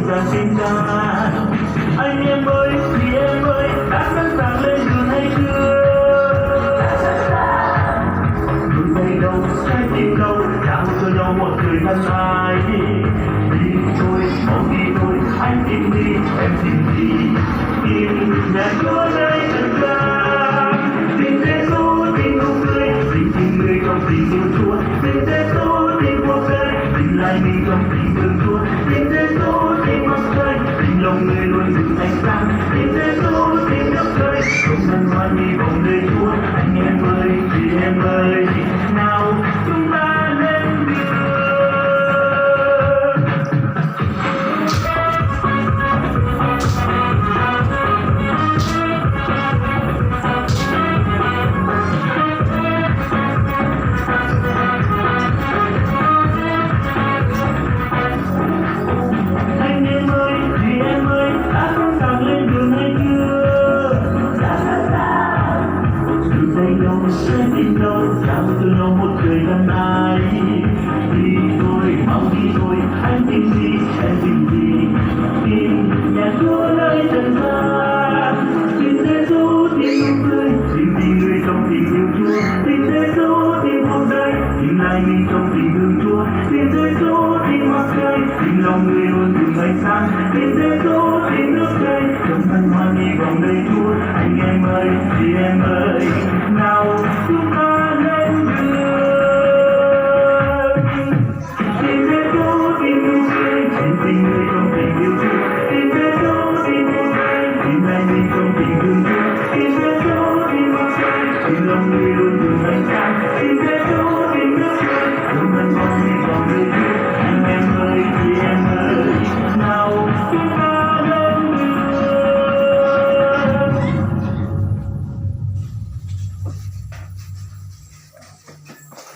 dàng tình ta. Anh em ơi thì em ơi đã sẵn sàng lên đường hay chưa? Đôi tay đâu trái tim đâu trao cho nhau một thời thân ai. Đi thôi mau đi thôi anh tìm đi em tìm đi, tìm nhà chúa nơi trần gian. Tình Giêsu tình nụ cười, tình người trong tình yêu Chúa. Tình Giêsu tình cuộc đời, tình lại mình trong tình thương Chúa. Tình Giêsu tình mặt trời, tình lòng người luôn dựng ánh sáng. Tình Giêsu tình nước trời, không thân hoan hy vọng nơi Chúa. Anh em ơi chị em ơi nào chúng ta lên đường. Anh em ơi chị em ơi đã sẵn sàng lên đường hay chưa? Đã sẵn sàng. Từ tay đâu trái tim đâu trao cho nhau một thời gian ai. Đi thôi mau đi thôi anh tìm gì em tìm gì, tìm nhà chúa nơi trần gian. Tình Giêsu tình nụ cười, tình người trong tình yêu Chúa. Tình Giêsu tình cuộc đời, tình lại mình trong tình thương Chúa. Tình Giêsu tình mặt trời, tình lòng người luôn từng ánh sáng. Tình Giêsu tình nước trời, trong thân hoan hy vọng nơi Chúa. Anh em ơi chị em ơi nào chúng ta lên đường. Tình Giêsu tình nụ cười, tình người trong tình yêu Chúa. Tình Giêsu tình cuộc đời, tình lại mình trong tình thương Chúa.